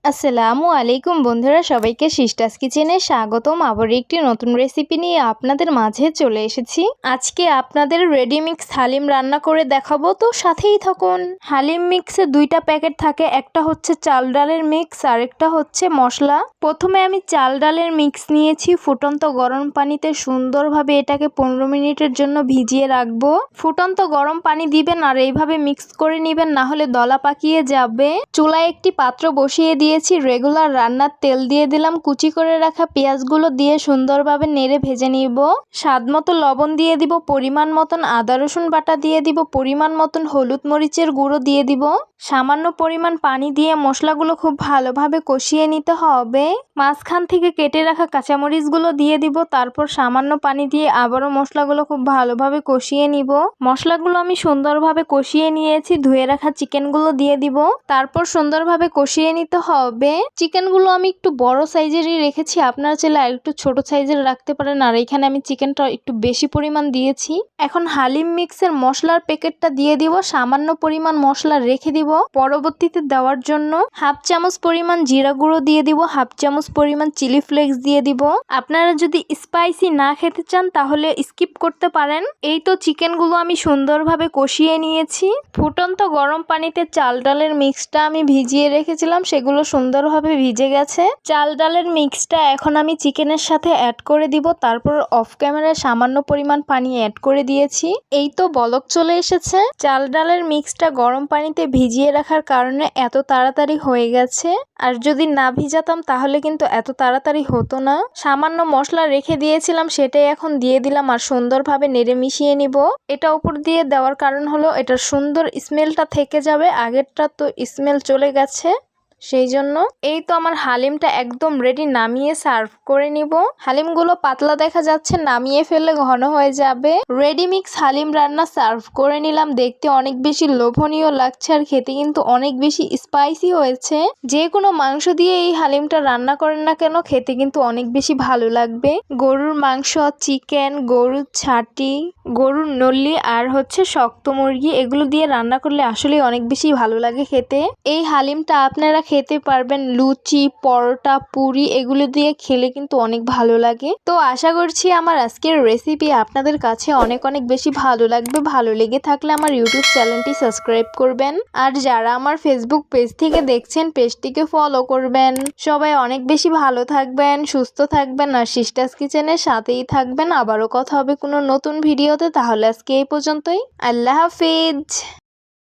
আসসালামু আলাইকুম বন্ধুরা, সবাইকে সিস্টার্স কিচেনে স্বাগতম। আবার একটি নতুন রেসিপি নিয়ে আপনাদের মাঝে চলে এসেছি। আজকে আপনাদের রেডি মিক্স হালিম রান্না করে দেখাবো, তো সাথেই থাকুন। হালিম মিক্সে দুইটা প্যাকেট থাকে, একটা হচ্ছে চাল ডালের মিক্স আর একটা হচ্ছে মশলা। প্রথমে আমি চাল ডালের মিক্স নিয়েছি, ফুটন্ত গরম পানিতে সুন্দরভাবে এটাকে 15 মিনিটের জন্য ভিজিয়ে রাখবো। ফুটন্ত গরম পানি দিবেন আর এইভাবে মিক্স করে নেবেন, না হলে দলা পাকিয়ে যাবে। চুলায় একটি পাত্র বসিয়ে দিয়েছি, রেগুলার রান্নার তেল দিয়ে দিলাম, কুচি করে রাখা পেঁয়াজগুলো দিয়ে সুন্দরভাবে নেড়ে ভেজে নিব। স্বাদ মতো লবণ দিয়ে দিব, পরিমাণ মতন আদা রসুন বাটা দিয়ে দিব, পরিমাণ মতন হলুদ মরিচের গুঁড়ো দিয়ে দিব। সামান্য পরিমাণ পানি দিয়ে মশলাগুলো খুব ভালোভাবে কষিয়ে নিতে হবে। মাঝখান থেকে কেটে রাখা কাঁচামরিচগুলো দিয়ে দিব, তারপর সামান্য পানি দিয়ে আবারও মশলাগুলো খুব ভালোভাবে কষিয়ে নিব। মশলাগুলো আমি সুন্দরভাবে কষিয়ে নিয়েছি, ধুয়ে রাখা চিকেনগুলো দিয়ে দিব, তারপর সুন্দরভাবে কষিয়ে নিতে হবে। চিকেনগুলো আমি একটু বড় সাইজেরই রেখেছি, আপনারা চাইলে আর একটু ছোট সাইজের রাখতে পারেন। আর এখানে আমি চিকেনটা একটু বেশি পরিমাণ দিয়েছি। এখন হালিম মিক্সের মশলার প্যাকেটটা দিয়ে দিব, সামান্য পরিমাণ মশলা রেখে দিব পরবর্তীতে দেওয়ার জন্য। হাফ চামচ পরিমাণ জিরা গুঁড়ো দিয়ে দিব, হাফ চামচ পরিমাণ চিলি ফ্লেক্স দিয়ে দিব। আপনারা যদি স্পাইসি না খেতে চান তাহলে স্কিপ করতে পারেন। এই তো চিকেনগুলো আমি সুন্দরভাবে কষিয়ে নিয়েছি। ফুটন্ত গরম পানিতে চাল ডালের মিক্সটা আমি ভিজিয়ে রেখেছিলাম, সেগুলো সুন্দরভাবে ভিজে গেছে। চাল ডালের মিক্সটা এখন আমি চিকেনের সাথে অ্যাড করে দিব, তারপর অফ ক্যামেরায় সামান্য পরিমাণ পানি অ্যাড করে দিয়েছি। এই তো বলক চলে এসেছে। চাল ডালের মিক্সটা গরম পানিতে ভিজিয়ে রাখার কারণে এত তাড়াতাড়ি হয়ে গেছে, আর যদি না ভিজাতাম তাহলে কিন্তু এত তাড়াতাড়ি হতো না। সামান্য মশলা রেখে দিয়েছিলাম, সেটাই এখন দিয়ে দিলাম আর সুন্দরভাবে নেড়ে মিশিয়ে নিব। এটা উপর দিয়ে দেওয়ার কারণ হলো এটার সুন্দর স্মেলটা থেকে যাবে, আগেরটা তো স্মেল চলে গেছে সেই জন্য। এই তো আমার হালিমটা একদম রেডি, নামিয়ে সার্ভ করে নিব। হালিমগুলো পাতলা দেখা যাচ্ছে, নামিয়ে ফেললে ঘন হয়ে যাবে। রেডি মিক্স হালিম রান্না সার্ভ করে নিলাম। দেখতে অনেক বেশি লোভনীয় লাগছে আর খেতে কিন্তু অনেক বেশি স্পাইসি হয়েছে। যে কোনো মাংস দিয়ে এই হালিমটা রান্না করেন না কেন, খেতে কিন্তু অনেক বেশি ভালো লাগবে। গরুর মাংস, চিকেন, গরুর ছাটি, গরুর নল্লি আর হচ্ছে শক্ত মুরগি, এগুলো দিয়ে রান্না করলে আসলে অনেক বেশি ভালো লাগে খেতে। এই হালিমটা আপনারা খেতে পারবেন লুচি, পরোটা, পুরি, এগুলো দিয়ে খেলে কিন্তু অনেক ভালো লাগে। তো আশা করছি আমার আজকের রেসিপি আপনাদের কাছে অনেক অনেক বেশি ভালো লাগবে। ভালো লেগে থাকলে আমার ইউটিউব চ্যানেলটি সাবস্ক্রাইব করবেন, আর যারা আমার ফেসবুক পেজ থেকে দেখছেন পেজটিকে ফলো করবেন। সবাই অনেক বেশি ভালো থাকবেন, সুস্থ থাকবেন আর সিস্টার্স কিচেনের সাথেই থাকবেন। আবারও কথা হবে কোনো নতুন ভিডিওতে। তাহলে আজকে এই পর্যন্তই। আল্লাহ হাফিজ।